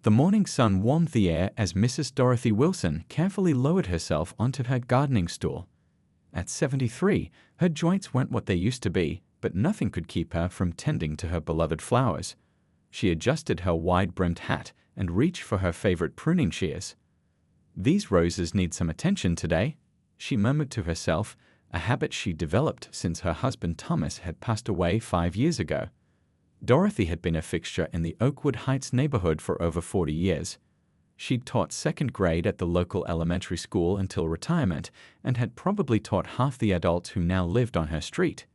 The morning sun warmed the air as Mrs. Dorothy Wilson carefully lowered herself onto her gardening stool. At 73, her joints weren't what they used to be, but nothing could keep her from tending to her beloved flowers. She adjusted her wide-brimmed hat and reached for her favorite pruning shears. "These roses need some attention today," she murmured to herself, a habit she developed since her husband Thomas had passed away 5 years ago. Dorothy had been a fixture in the Oakwood Heights neighborhood for over 40 years. She'd taught second grade at the local elementary school until retirement and had probably taught half the adults who now lived on her street.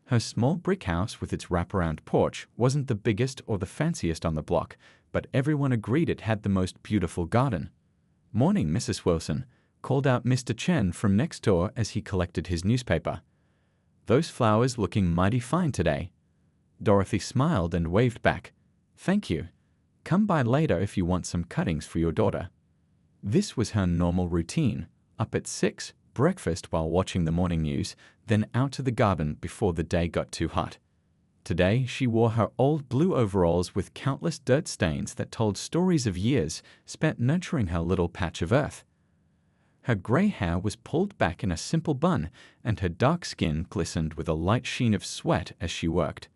Her small brick house with its wraparound porch wasn't the biggest or the fanciest on the block, but everyone agreed it had the most beautiful garden. "Morning, Mrs. Wilson," called out Mr. Chen from next door as he collected his newspaper. "Those flowers looking mighty fine today." Dorothy smiled and waved back. "Thank you. Come by later if you want some cuttings for your daughter." This was her normal routine: up at 6, breakfast while watching the morning news, then out to the garden before the day got too hot. Today, she wore her old blue overalls with countless dirt stains that told stories of years spent nurturing her little patch of earth. Her gray hair was pulled back in a simple bun, and her dark skin glistened with a light sheen of sweat as she worked.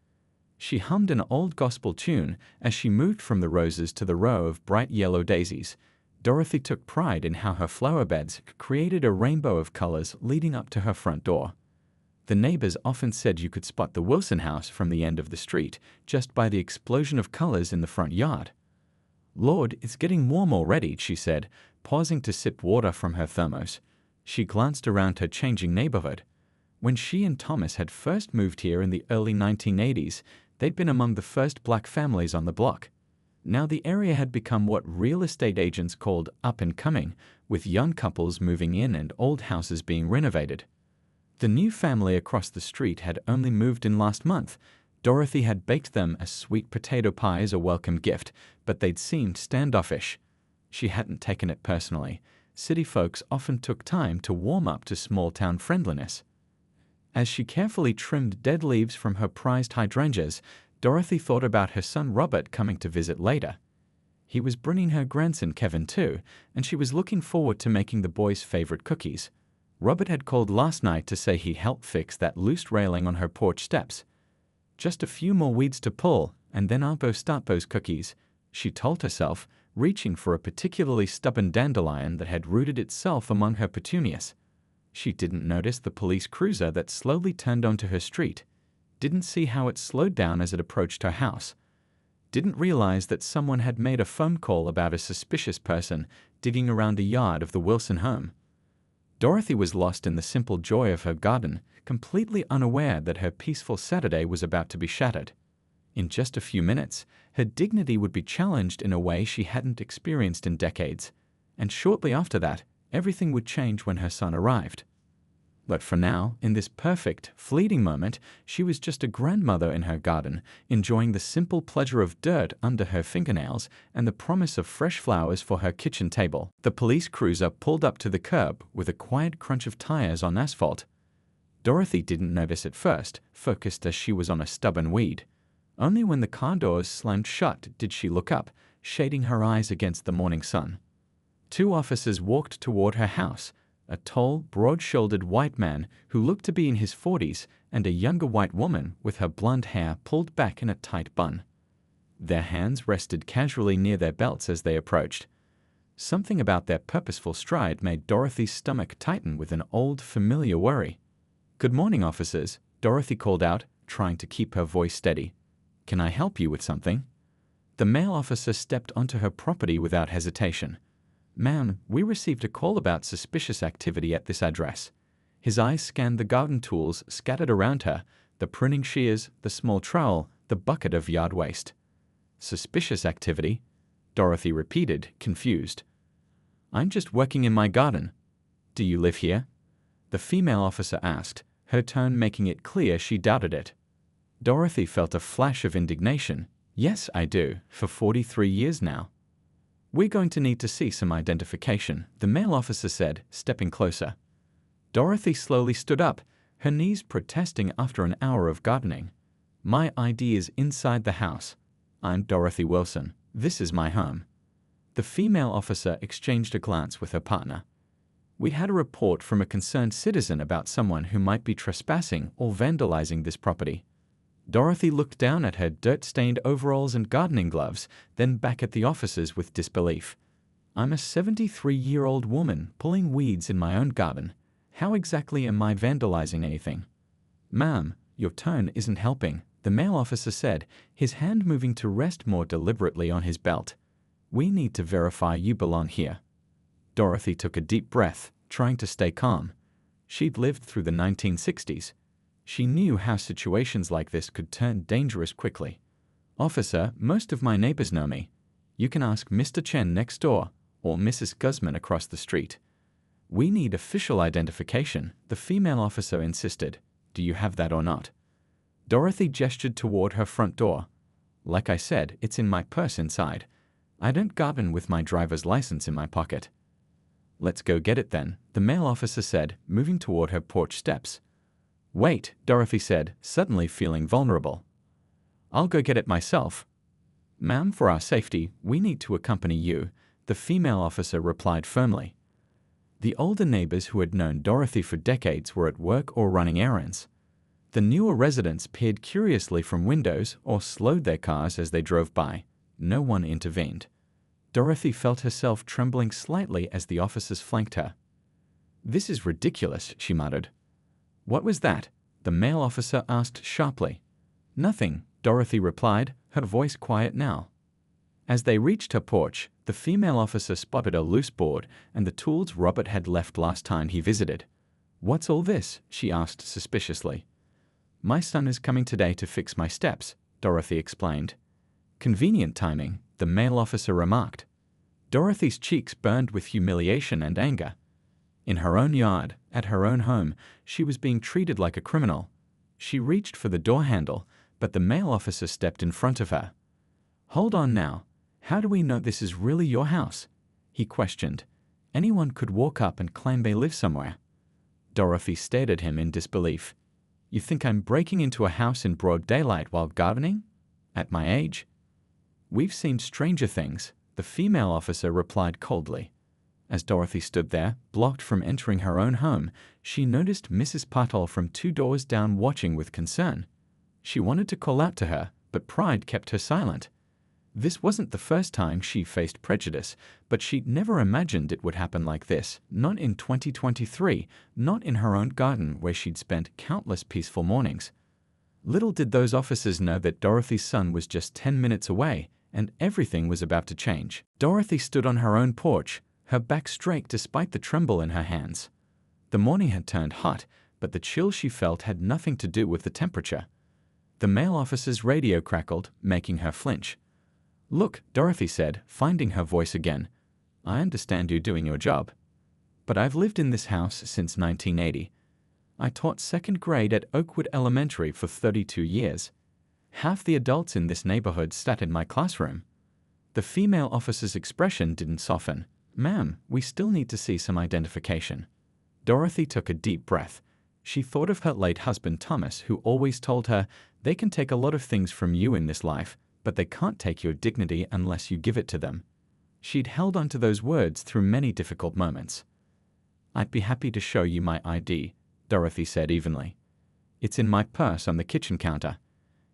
She hummed an old gospel tune as she moved from the roses to the row of bright yellow daisies. Dorothy took pride in how her flower beds created a rainbow of colors leading up to her front door. The neighbors often said you could spot the Wilson house from the end of the street just by the explosion of colors in the front yard. "Lord, it's getting warm already," she said, pausing to sip water from her thermos. She glanced around her changing neighborhood. When she and Thomas had first moved here in the early 1980s, they'd been among the first black families on the block. Now the area had become what real estate agents called up and coming, with young couples moving in and old houses being renovated. The new family across the street had only moved in last month. Dorothy had baked them a sweet potato pie as a welcome gift, but they'd seemed standoffish. She hadn't taken it personally. City folks often took time to warm up to small-town friendliness. As she carefully trimmed dead leaves from her prized hydrangeas, Dorothy thought about her son Robert coming to visit later. He was bringing her grandson Kevin too, and she was looking forward to making the boy's favorite cookies. Robert had called last night to say he'd help fix that loose railing on her porch steps. "Just a few more weeds to pull, and then I'll go start those cookies," she told herself, reaching for a particularly stubborn dandelion that had rooted itself among her petunias. She didn't notice the police cruiser that slowly turned onto her street, didn't see how it slowed down as it approached her house, didn't realize that someone had made a phone call about a suspicious person digging around the yard of the Wilson home. Dorothy was lost in the simple joy of her garden, completely unaware that her peaceful Saturday was about to be shattered. In just a few minutes, her dignity would be challenged in a way she hadn't experienced in decades, and shortly after that, everything would change when her son arrived. But for now, in this perfect, fleeting moment, she was just a grandmother in her garden, enjoying the simple pleasure of dirt under her fingernails and the promise of fresh flowers for her kitchen table. The police cruiser pulled up to the curb with a quiet crunch of tires on asphalt. Dorothy didn't notice at first, focused as she was on a stubborn weed. Only when the car doors slammed shut did she look up, shading her eyes against the morning sun. 2 officers walked toward her house, a tall, broad-shouldered white man who looked to be in his 40s and a younger white woman with her blonde hair pulled back in a tight bun. Their hands rested casually near their belts as they approached. Something about their purposeful stride made Dorothy's stomach tighten with an old, familiar worry. "Good morning, officers," Dorothy called out, trying to keep her voice steady. "Can I help you with something?" The male officer stepped onto her property without hesitation. "Ma'am, we received a call about suspicious activity at this address." His eyes scanned the garden tools scattered around her, the pruning shears, the small trowel, the bucket of yard waste. "Suspicious activity?" Dorothy repeated, confused. "I'm just working in my garden." "Do you live here?" the female officer asked, her tone making it clear she doubted it. Dorothy felt a flash of indignation. "Yes, I do, for 43 years now." "We're going to need to see some identification," the male officer said, stepping closer. Dorothy slowly stood up, her knees protesting after an hour of gardening. "My ID is inside the house. I'm Dorothy Wilson. This is my home." The female officer exchanged a glance with her partner. We had a report from a concerned citizen about someone who might be trespassing or vandalizing this property. Dorothy looked down at her dirt-stained overalls and gardening gloves, then back at the officers with disbelief. I'm a 73-year-old woman pulling weeds in my own garden. How exactly am I vandalizing anything? Ma'am, your tone isn't helping, the male officer said, his hand moving to rest more deliberately on his belt. We need to verify you belong here. Dorothy took a deep breath, trying to stay calm. She'd lived through the 1960s. She knew how situations like this could turn dangerous quickly. Officer, most of my neighbors know me. You can ask Mr. Chen next door or Mrs. Guzman across the street. We need official identification, the female officer insisted. Do you have that or not? Dorothy gestured toward her front door. Like I said, it's in my purse inside. I don't garden with my driver's license in my pocket. Let's go get it then, the male officer said, moving toward her porch steps. Wait, Dorothy said, suddenly feeling vulnerable. I'll go get it myself. Ma'am, for our safety, we need to accompany you, the female officer replied firmly. The older neighbors who had known Dorothy for decades were at work or running errands. The newer residents peered curiously from windows or slowed their cars as they drove by. No one intervened. Dorothy felt herself trembling slightly as the officers flanked her. This is ridiculous, she muttered. What was that? The male officer asked sharply. Nothing, Dorothy replied, her voice quiet now. As they reached her porch, the female officer spotted a loose board and the tools Robert had left last time he visited. What's all this? She asked suspiciously. My son is coming today to fix my steps, Dorothy explained. Convenient timing, the male officer remarked. Dorothy's cheeks burned with humiliation and anger. In her own yard, at her own home, she was being treated like a criminal. She reached for the door handle, but the male officer stepped in front of her. Hold on now. How do we know this is really your house? He questioned. Anyone could walk up and claim they live somewhere. Dorothy stared at him in disbelief. You think I'm breaking into a house in broad daylight while gardening? At my age? We've seen stranger things, the female officer replied coldly. As Dorothy stood there, blocked from entering her own home, she noticed Mrs. Patel from 2 doors down watching with concern. She wanted to call out to her, but pride kept her silent. This wasn't the first time she faced prejudice, but she'd never imagined it would happen like this, not in 2023, not in her own garden where she'd spent countless peaceful mornings. Little did those officers know that Dorothy's son was just 10 minutes away, and everything was about to change. Dorothy stood on her own porch, her back straight despite the tremble in her hands. The morning had turned hot, but the chill she felt had nothing to do with the temperature. The male officer's radio crackled, making her flinch. Look, Dorothy said, finding her voice again. I understand you're doing your job. But I've lived in this house since 1980. I taught 2nd grade at Oakwood Elementary for 32 years. Half the adults in this neighborhood sat in my classroom. The female officer's expression didn't soften. Ma'am, we still need to see some identification. Dorothy took a deep breath. She thought of her late husband Thomas, who always told her, they can take a lot of things from you in this life, but they can't take your dignity unless you give it to them. She'd held on to those words through many difficult moments. I'd be happy to show you my ID, Dorothy said evenly. It's in my purse on the kitchen counter.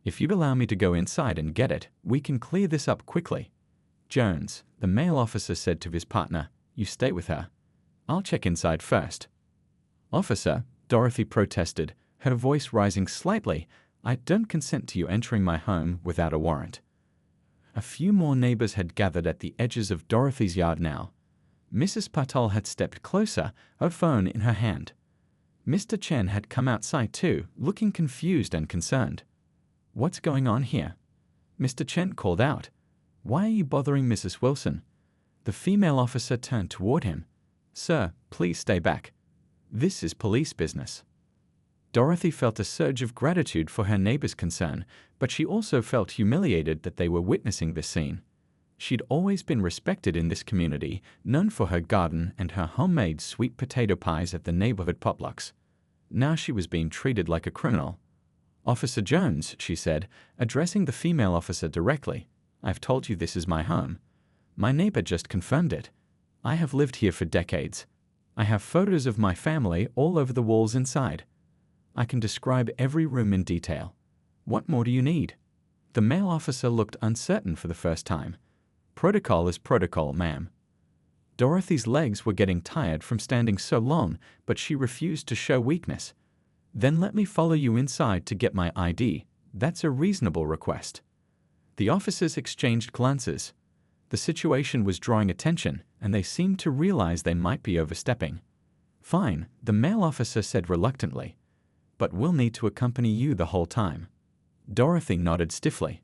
If you'd allow me to go inside and get it, we can clear this up quickly. Jones, the male officer said to his partner, you stay with her. I'll check inside first. Officer, Dorothy protested, her voice rising slightly, I don't consent to you entering my home without a warrant. A few more neighbors had gathered at the edges of Dorothy's yard now. Mrs. Patel had stepped closer, her phone in her hand. Mr. Chen had come outside too, looking confused and concerned. What's going on here? Mr. Chen called out. Why are you bothering Mrs. Wilson? The female officer turned toward him. Sir, please stay back. This is police business. Dorothy felt a surge of gratitude for her neighbor's concern, but she also felt humiliated that they were witnessing this scene. She'd always been respected in this community, known for her garden and her homemade sweet potato pies at the neighborhood potlucks. Now she was being treated like a criminal. Officer Jones, she said, addressing the female officer directly, I've told you this is my home. My neighbor just confirmed it. I have lived here for decades. I have photos of my family all over the walls inside. I can describe every room in detail. What more do you need? The male officer looked uncertain for the first time. Protocol is protocol, ma'am. Dorothy's legs were getting tired from standing so long, but she refused to show weakness. Then let me follow you inside to get my ID. That's a reasonable request. The officers exchanged glances. The situation was drawing attention, and they seemed to realize they might be overstepping. Fine, the male officer said reluctantly. But we'll need to accompany you the whole time. Dorothy nodded stiffly.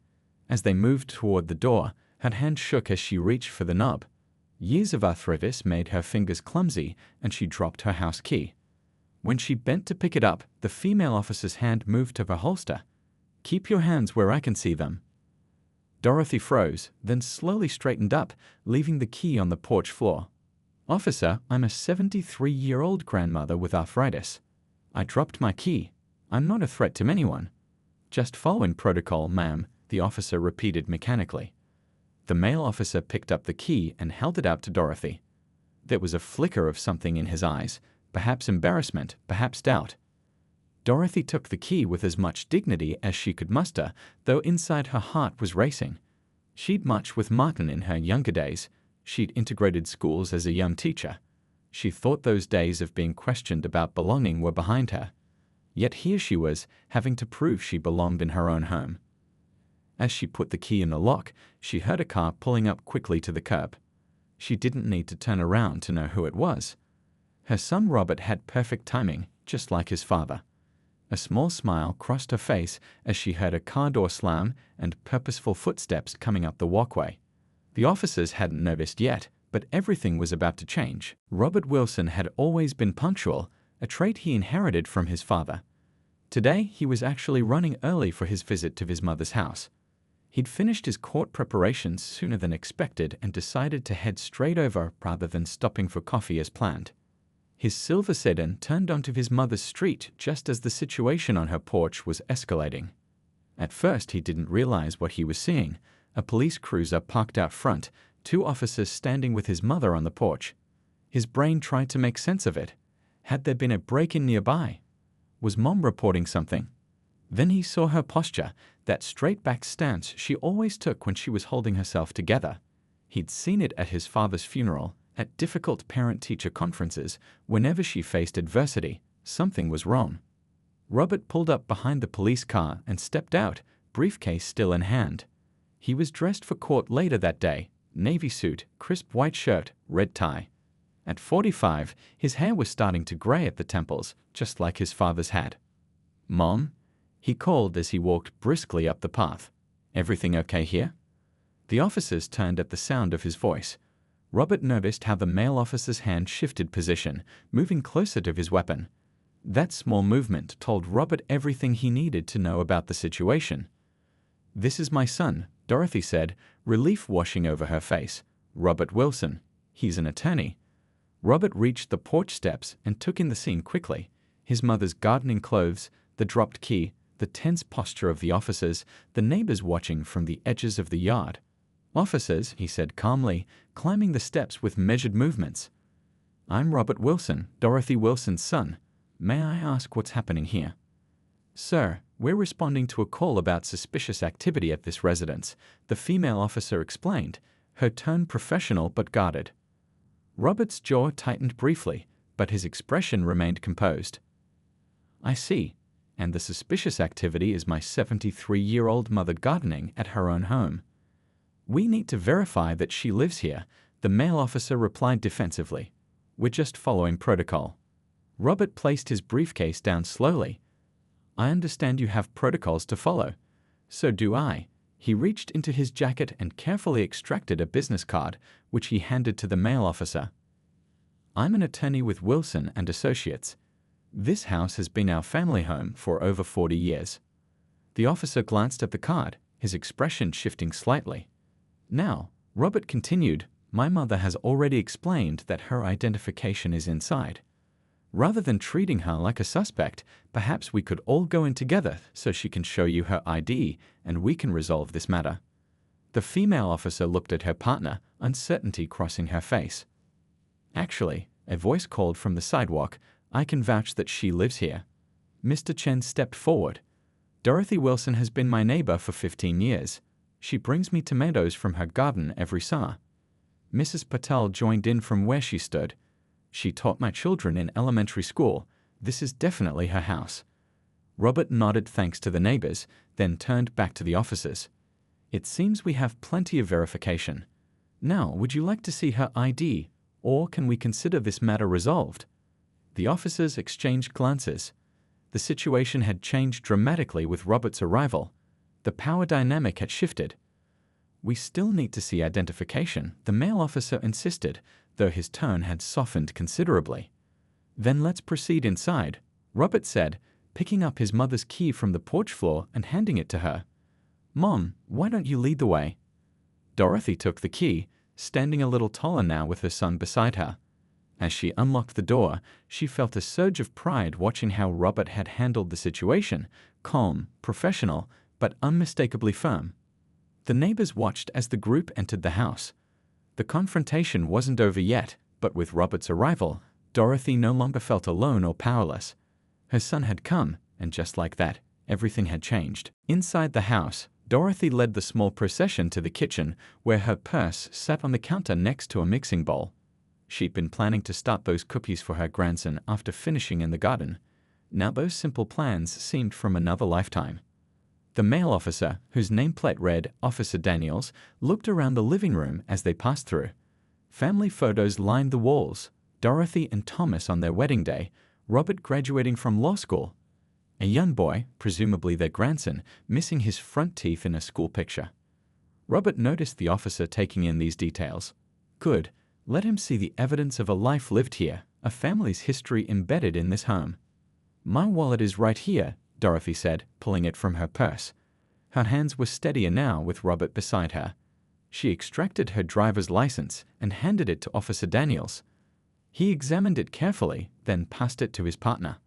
As they moved toward the door, her hand shook as she reached for the knob. Years of arthritis made her fingers clumsy, and she dropped her house key. When she bent to pick it up, the female officer's hand moved to her holster. Keep your hands where I can see them. Dorothy froze, then slowly straightened up, leaving the key on the porch floor. Officer, I'm a 73-year-old grandmother with arthritis. I dropped my key. I'm not a threat to anyone. Just following protocol, ma'am, the officer repeated mechanically. The male officer picked up the key and held it out to Dorothy. There was a flicker of something in his eyes, perhaps embarrassment, perhaps doubt. Dorothy took the key with as much dignity as she could muster, though inside her heart was racing. She'd much with Martin in her younger days. She'd integrated schools as a young teacher. She thought those days of being questioned about belonging were behind her. Yet here she was, having to prove she belonged in her own home. As she put the key in the lock, she heard a car pulling up quickly to the curb. She didn't need to turn around to know who it was. Her son Robert had perfect timing, just like his father. A small smile crossed her face as she heard a car door slam and purposeful footsteps coming up the walkway. The officers hadn't noticed yet, but everything was about to change. Robert Wilson had always been punctual, a trait he inherited from his father. Today, he was actually running early for his visit to his mother's house. He'd finished his court preparations sooner than expected and decided to head straight over rather than stopping for coffee as planned. His silver sedan turned onto his mother's street just as the situation on her porch was escalating. At first, he didn't realize what he was seeing. A police cruiser parked out front, 2 officers standing with his mother on the porch. His brain tried to make sense of it. Had there been a break-in nearby? Was Mom reporting something? Then he saw her posture, that straight-back stance she always took when she was holding herself together. He'd seen it at his father's funeral, at difficult parent-teacher conferences. Whenever she faced adversity, something was wrong. Robert pulled up behind the police car and stepped out, briefcase still in hand. He was dressed for court later that day, navy suit, crisp white shirt, red tie. At 45, his hair was starting to gray at the temples, just like his father's had. "Mom?" he called as he walked briskly up the path. "Everything okay here?" The officers turned at the sound of his voice. Robert noticed how the male officer's hand shifted position, moving closer to his weapon. That small movement told Robert everything he needed to know about the situation. "This is my son," Dorothy said, relief washing over her face. "Robert Wilson. He's an attorney." Robert reached the porch steps and took in the scene quickly. His mother's gardening clothes, the dropped key, the tense posture of the officers, the neighbors watching from the edges of the yard. "Officers," he said calmly, climbing the steps with measured movements. "I'm Robert Wilson, Dorothy Wilson's son. May I ask what's happening here?" "Sir, we're responding to a call about suspicious activity at this residence," the female officer explained, her tone professional but guarded. Robert's jaw tightened briefly, but his expression remained composed. "I see. And the suspicious activity is my 73-year-old mother gardening at her own home." "We need to verify that she lives here," the male officer replied defensively. "We're just following protocol." Robert placed his briefcase down slowly. "I understand you have protocols to follow. So do I." He reached into his jacket and carefully extracted a business card, which he handed to the male officer. "I'm an attorney with Wilson and Associates. This house has been our family home for over 40 years. The officer glanced at the card, his expression shifting slightly. "Now," Robert continued, "my mother has already explained that her identification is inside. Rather than treating her like a suspect, perhaps we could all go in together so she can show you her ID and we can resolve this matter." The female officer looked at her partner, uncertainty crossing her face. Actually, a voice called from the sidewalk, I can vouch that she lives here. Mr. Chen stepped forward. Dorothy Wilson has been my neighbor for 15 years. She brings me tomatoes from her garden every summer. Mrs. Patel joined in from where she stood. She taught my children in elementary school. This is definitely her house. Robert nodded thanks to the neighbors, then turned back to the officers. It seems we have plenty of verification. Now, would you like to see her ID, or can we consider this matter resolved? The officers exchanged glances. The situation had changed dramatically with Robert's arrival. The power dynamic had shifted. We still need to see identification, the male officer insisted, though his tone had softened considerably. Then let's proceed inside, Robert said, picking up his mother's key from the porch floor and handing it to her. Mom, why don't you lead the way? Dorothy took the key, standing a little taller now with her son beside her. As she unlocked the door, she felt a surge of pride watching how Robert had handled the situation, calm, professional, but unmistakably firm. The neighbors watched as the group entered the house. The confrontation wasn't over yet, but with Robert's arrival, Dorothy no longer felt alone or powerless. Her son had come, and just like that, everything had changed. Inside the house, Dorothy led the small procession to the kitchen, where her purse sat on the counter next to a mixing bowl. She'd been planning to start those cookies for her grandson after finishing in the garden. Now those simple plans seemed from another lifetime. The male officer, whose nameplate read Officer Daniels, looked around the living room as they passed through. Family photos lined the walls, Dorothy and Thomas on their wedding day, Robert graduating from law school. A young boy, presumably their grandson, missing his front teeth in a school picture. Robert noticed the officer taking in these details. Good. Let him see the evidence of a life lived here, a family's history embedded in this home. My wallet is right here, Dorothy said, pulling it from her purse. Her hands were steadier now with Robert beside her. She extracted her driver's license and handed it to Officer Daniels. He examined it carefully, then passed it to his partner.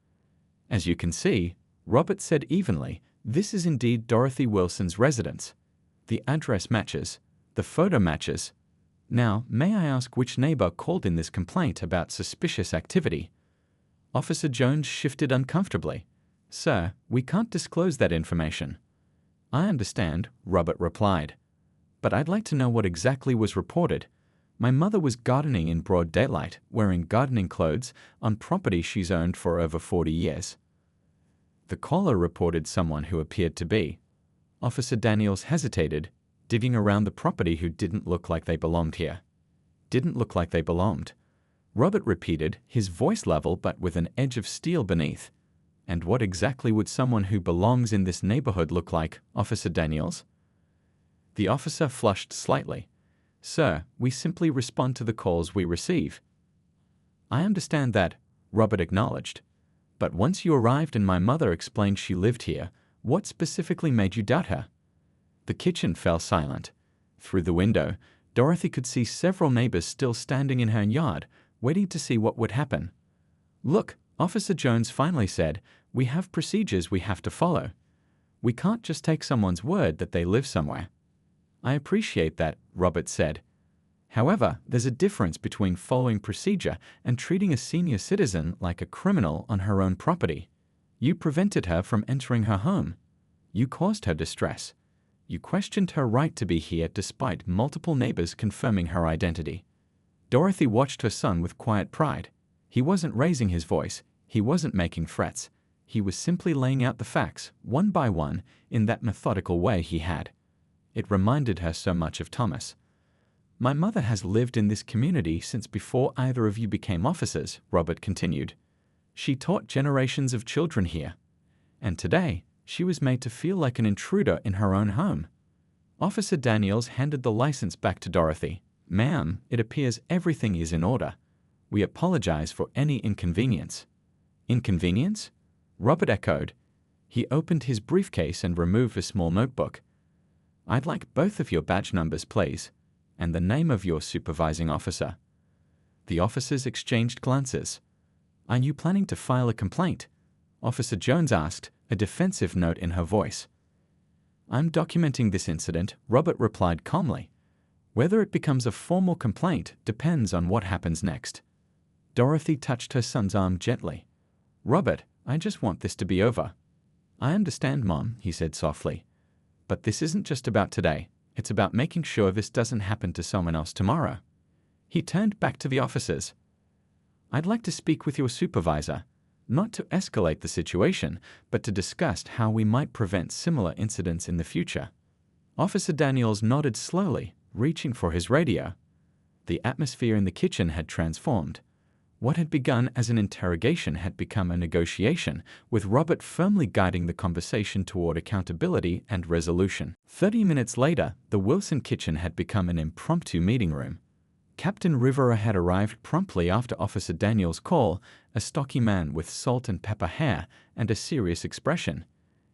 As you can see, Robert said evenly, this is indeed Dorothy Wilson's residence. The address matches. The photo matches. Now, may I ask which neighbor called in this complaint about suspicious activity? Officer Jones shifted uncomfortably. Sir, we can't disclose that information. I understand, Robert replied. But I'd like to know what exactly was reported. My mother was gardening in broad daylight, wearing gardening clothes, on property she's owned for over 40 years. The caller reported someone who appeared to be. Officer Daniels hesitated, digging around the property who didn't look like they belonged here. Didn't look like they belonged. Robert repeated, his voice level but with an edge of steel beneath. And what exactly would someone who belongs in this neighborhood look like, Officer Daniels? The officer flushed slightly. Sir, we simply respond to the calls we receive. I understand that, Robert acknowledged. But once you arrived and my mother explained she lived here, what specifically made you doubt her? The kitchen fell silent. Through the window, Dorothy could see several neighbors still standing in her yard, waiting to see what would happen. Look, Officer Jones finally said, we have procedures we have to follow. We can't just take someone's word that they live somewhere. I appreciate that, Robert said. However, there's a difference between following procedure and treating a senior citizen like a criminal on her own property. You prevented her from entering her home. You caused her distress. You questioned her right to be here despite multiple neighbors confirming her identity. Dorothy watched her son with quiet pride. He wasn't raising his voice. He wasn't making threats. He was simply laying out the facts, one by one, in that methodical way he had. It reminded her so much of Thomas. My mother has lived in this community since before either of you became officers, Robert continued. She taught generations of children here. And today, she was made to feel like an intruder in her own home. Officer Daniels handed the license back to Dorothy. Ma'am, it appears everything is in order. We apologize for any inconvenience. Inconvenience? Robert echoed. He opened his briefcase and removed a small notebook. I'd like both of your badge numbers, please, and the name of your supervising officer. The officers exchanged glances. Are you planning to file a complaint? Officer Jones asked, a defensive note in her voice. I'm documenting this incident, Robert replied calmly. Whether it becomes a formal complaint depends on what happens next. Dorothy touched her son's arm gently. Robert, I just want this to be over. I understand, Mom, he said softly. But this isn't just about today. It's about making sure this doesn't happen to someone else tomorrow. He turned back to the officers. I'd like to speak with your supervisor, not to escalate the situation, but to discuss how we might prevent similar incidents in the future. Officer Daniels nodded slowly, reaching for his radio. The atmosphere in the kitchen had transformed. What had begun as an interrogation had become a negotiation, with Robert firmly guiding the conversation toward accountability and resolution. 30 minutes later, the Wilson kitchen had become an impromptu meeting room. Captain Rivera had arrived promptly after Officer Daniels' call, a stocky man with salt and pepper hair and a serious expression.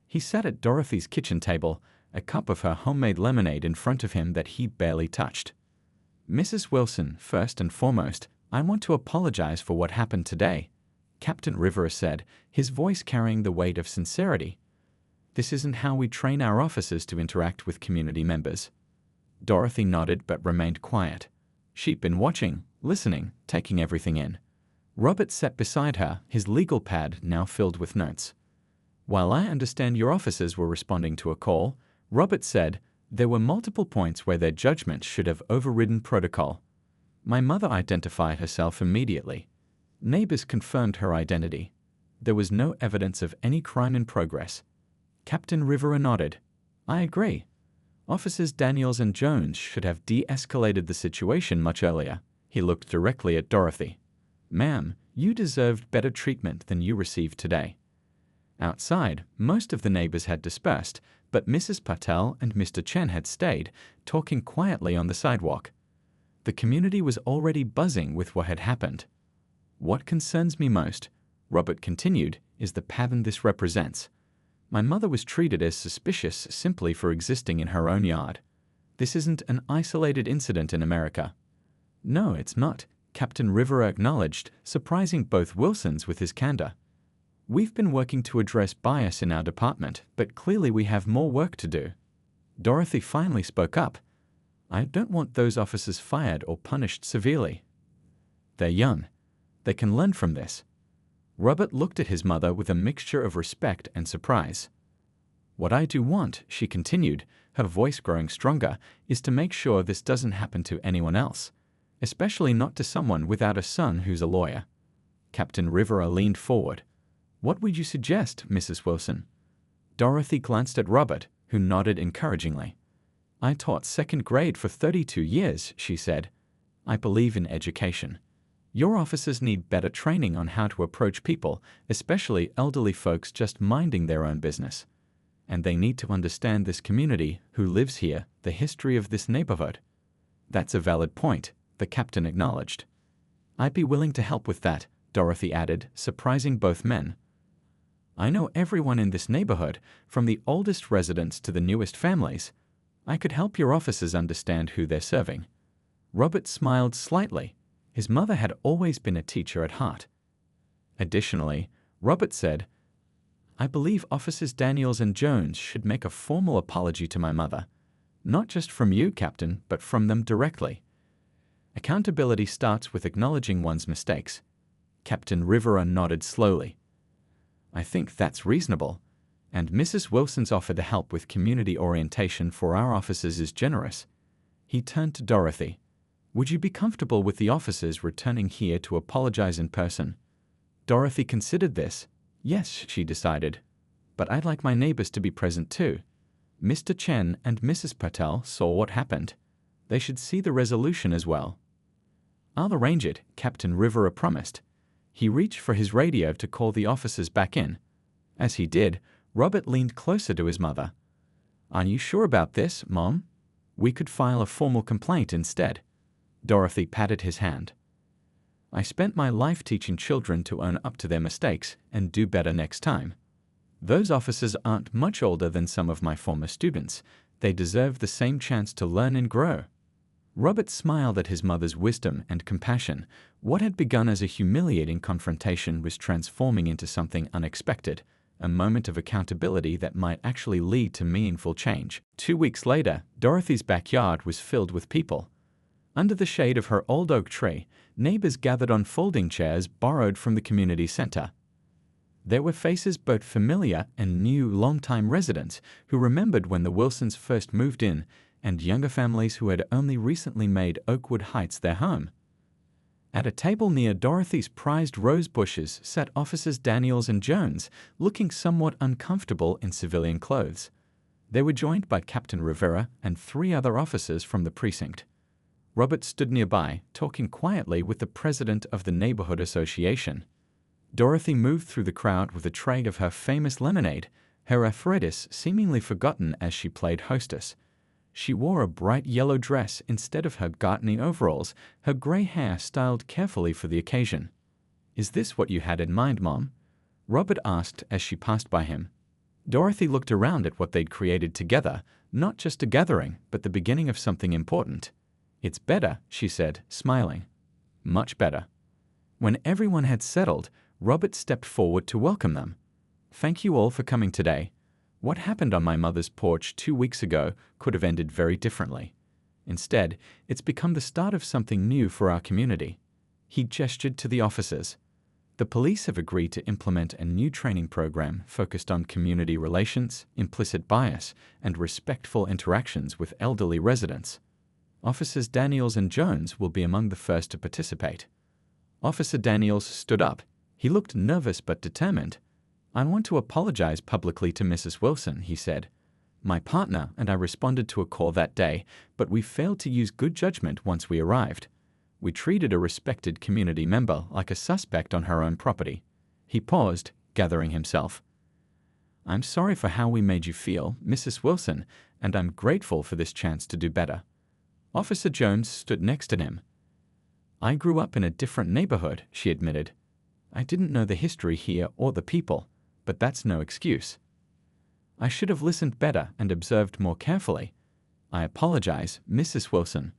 He sat at Dorothy's kitchen table, a cup of her homemade lemonade in front of him that he barely touched. Mrs. Wilson, first and foremost, I want to apologize for what happened today, Captain Rivera said, his voice carrying the weight of sincerity. This isn't how we train our officers to interact with community members. Dorothy nodded but remained quiet. She'd been watching, listening, taking everything in. Robert sat beside her, his legal pad now filled with notes. While I understand your officers were responding to a call, Robert said, there were multiple points where their judgment should have overridden protocol. My mother identified herself immediately. Neighbors confirmed her identity. There was no evidence of any crime in progress. Captain Rivera nodded. I agree. Officers Daniels and Jones should have de-escalated the situation much earlier. He looked directly at Dorothy. Ma'am, you deserved better treatment than you received today. Outside, most of the neighbors had dispersed, but Mrs. Patel and Mr. Chen had stayed, talking quietly on the sidewalk. The community was already buzzing with what had happened. What concerns me most, Robert continued, is the pattern this represents. My mother was treated as suspicious simply for existing in her own yard. This isn't an isolated incident in America. No, it's not, Captain Rivera acknowledged, surprising both Wilsons with his candor. We've been working to address bias in our department, but clearly we have more work to do. Dorothy finally spoke up. I don't want those officers fired or punished severely. They're young. They can learn from this. Robert looked at his mother with a mixture of respect and surprise. What I do want, she continued, her voice growing stronger, is to make sure this doesn't happen to anyone else, especially not to someone without a son who's a lawyer. Captain Rivera leaned forward. What would you suggest, Mrs. Wilson? Dorothy glanced at Robert, who nodded encouragingly. I taught second grade for 32 years, she said. I believe in education. Your officers need better training on how to approach people, especially elderly folks just minding their own business. And they need to understand this community, who lives here, the history of this neighborhood. That's a valid point, the captain acknowledged. I'd be willing to help with that, Dorothy added, surprising both men. I know everyone in this neighborhood, from the oldest residents to the newest families. I could help your officers understand who they're serving. Robert smiled slightly. His mother had always been a teacher at heart. Additionally, Robert said, I believe Officers Daniels and Jones should make a formal apology to my mother. Not just from you, Captain, but from them directly. Accountability starts with acknowledging one's mistakes. Captain Rivera nodded slowly. I think that's reasonable. And Mrs. Wilson's offer to help with community orientation for our officers is generous. He turned to Dorothy. Would you be comfortable with the officers returning here to apologize in person? Dorothy considered this. Yes, she decided. But I'd like my neighbors to be present too. Mr. Chen and Mrs. Patel saw what happened. They should see the resolution as well. I'll arrange it, Captain Rivera promised. He reached for his radio to call the officers back in. As he did, Robert leaned closer to his mother. Are you sure about this, Mom? We could file a formal complaint instead. Dorothy patted his hand. I spent my life teaching children to own up to their mistakes and do better next time. Those officers aren't much older than some of my former students. They deserve the same chance to learn and grow. Robert smiled at his mother's wisdom and compassion. What had begun as a humiliating confrontation was transforming into something unexpected, a moment of accountability that might actually lead to meaningful change. 2 weeks later, Dorothy's backyard was filled with people. Under the shade of her old oak tree, neighbors gathered on folding chairs borrowed from the community center. There were faces both familiar and new longtime residents who remembered when the Wilsons first moved in, and younger families who had only recently made Oakwood Heights their home. At a table near Dorothy's prized rose bushes sat Officers Daniels and Jones, looking somewhat uncomfortable in civilian clothes. They were joined by Captain Rivera and 3 other officers from the precinct. Robert stood nearby, talking quietly with the president of the neighborhood association. Dorothy moved through the crowd with a tray of her famous lemonade, her arthritis seemingly forgotten as she played hostess. She wore a bright yellow dress instead of her gardening overalls, her gray hair styled carefully for the occasion. "Is this what you had in mind, Mom?" Robert asked as she passed by him. Dorothy looked around at what they'd created together, not just a gathering, but the beginning of something important. "It's better," she said, smiling. "Much better." When everyone had settled, Robert stepped forward to welcome them. "Thank you all for coming today. What happened on my mother's porch 2 weeks ago could have ended very differently. Instead, it's become the start of something new for our community." He gestured to the officers. "The police have agreed to implement a new training program focused on community relations, implicit bias, and respectful interactions with elderly residents. Officers Daniels and Jones will be among the first to participate." Officer Daniels stood up. He looked nervous but determined. "I want to apologize publicly to Mrs. Wilson," he said. "My partner and I responded to a call that day, but we failed to use good judgment once we arrived. We treated a respected community member like a suspect on her own property." He paused, gathering himself. "I'm sorry for how we made you feel, Mrs. Wilson, and I'm grateful for this chance to do better." Officer Jones stood next to him. "I grew up in a different neighborhood," she admitted. "I didn't know the history here or the people, but that's no excuse. I should have listened better and observed more carefully. I apologize, Mrs. Wilson."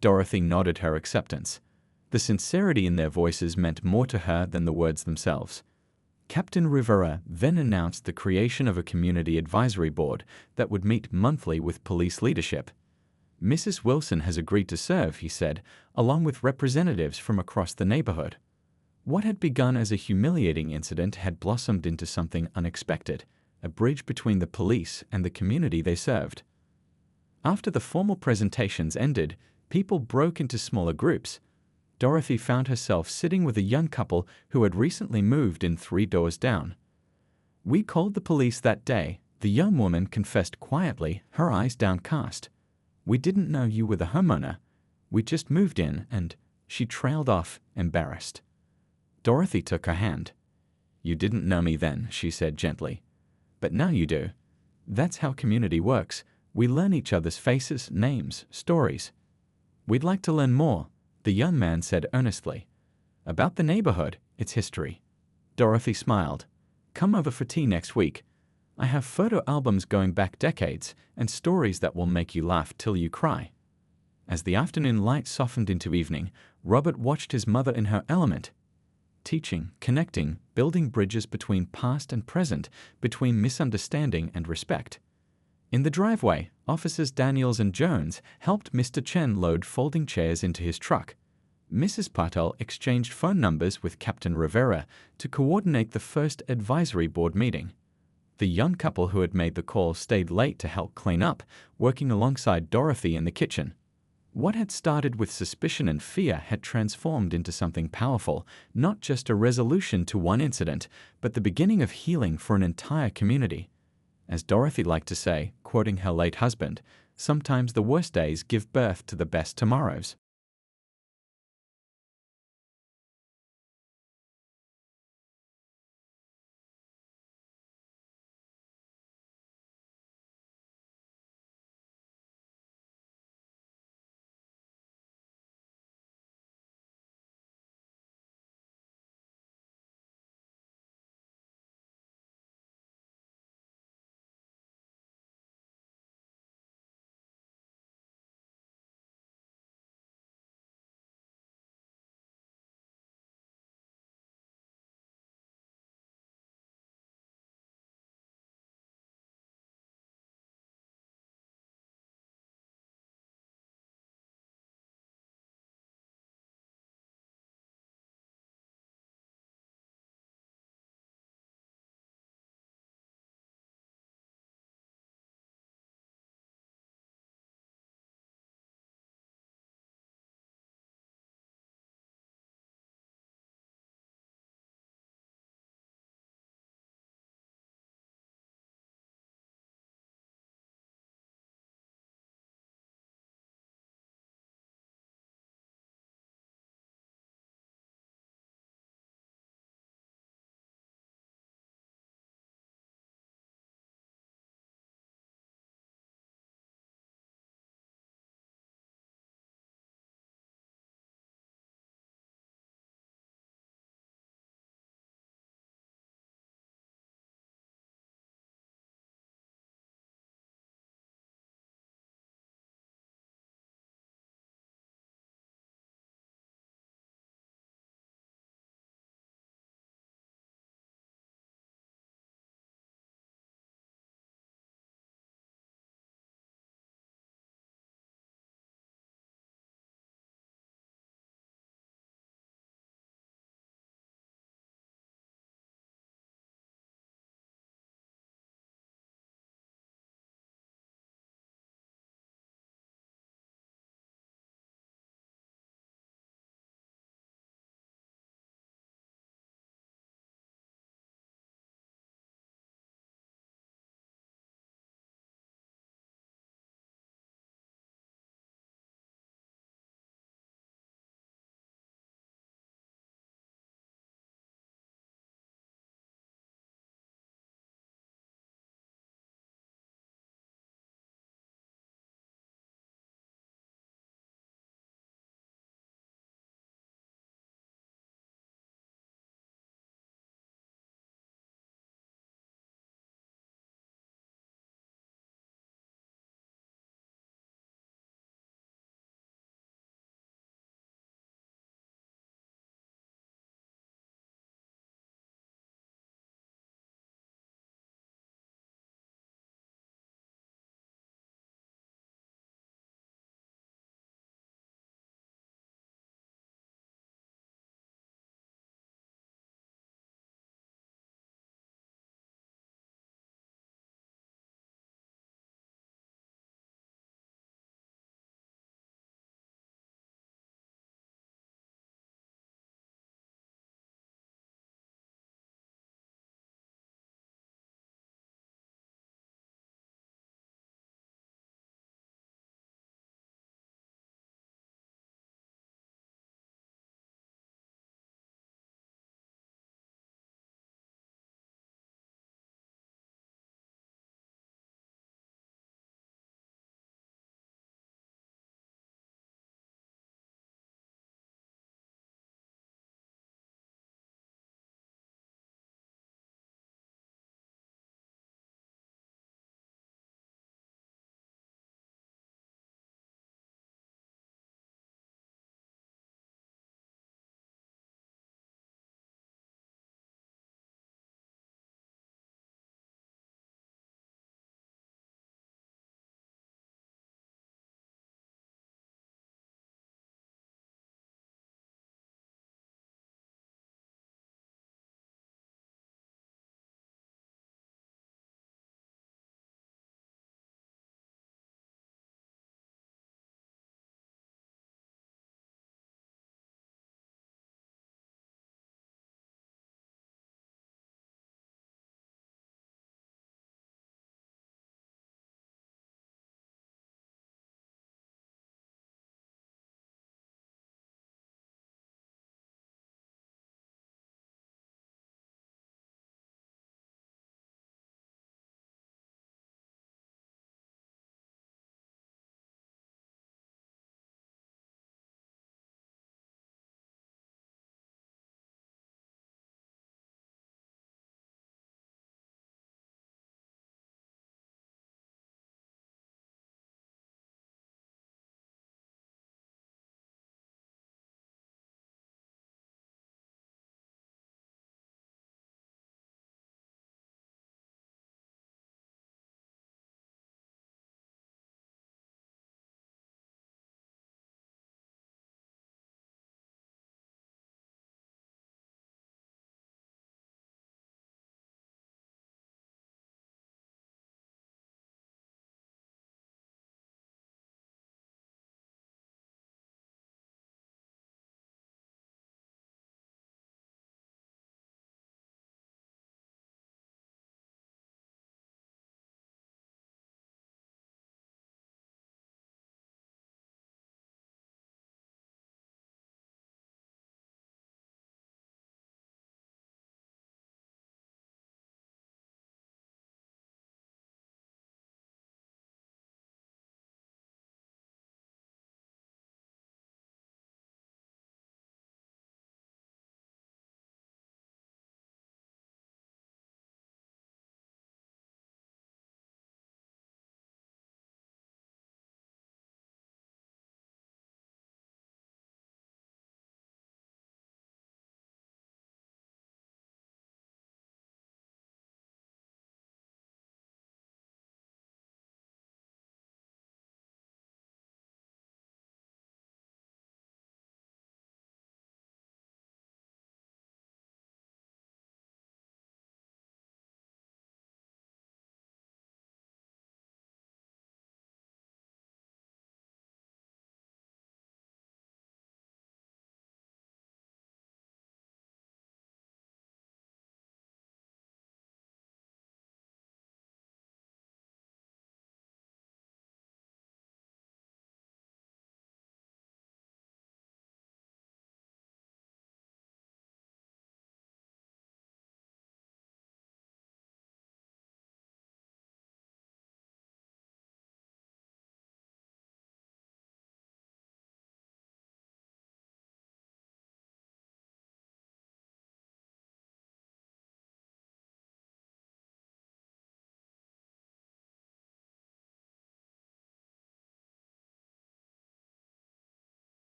Dorothy nodded her acceptance. The sincerity in their voices meant more to her than the words themselves. Captain Rivera then announced the creation of a community advisory board that would meet monthly with police leadership. "Mrs. Wilson has agreed to serve," he said, along with representatives from across the neighborhood. What had begun as a humiliating incident had blossomed into something unexpected, a bridge between the police and the community they served. After the formal presentations ended, people broke into smaller groups. Dorothy found herself sitting with a young couple who had recently moved in 3 doors down. "We called the police that day," the young woman confessed quietly, her eyes downcast. "We didn't know you were the homeowner. We just moved in and—" She trailed off, embarrassed. Dorothy took her hand. "You didn't know me then," she said gently. "But now you do. That's how community works. We learn each other's faces, names, stories." "We'd like to learn more," the young man said earnestly. "About the neighborhood, its history." Dorothy smiled. "Come over for tea next week. I have photo albums going back decades and stories that will make you laugh till you cry." As the afternoon light softened into evening, Robert watched his mother in her element. Teaching, connecting, building bridges between past and present, between misunderstanding and respect. In the driveway, Officers Daniels and Jones helped Mr. Chen load folding chairs into his truck. Mrs. Patel exchanged phone numbers with Captain Rivera to coordinate the first advisory board meeting. The young couple who had made the call stayed late to help clean up, working alongside Dorothy in the kitchen. What had started with suspicion and fear had transformed into something powerful, not just a resolution to one incident, but the beginning of healing for an entire community. As Dorothy liked to say, quoting her late husband, "Sometimes the worst days give birth to the best tomorrows."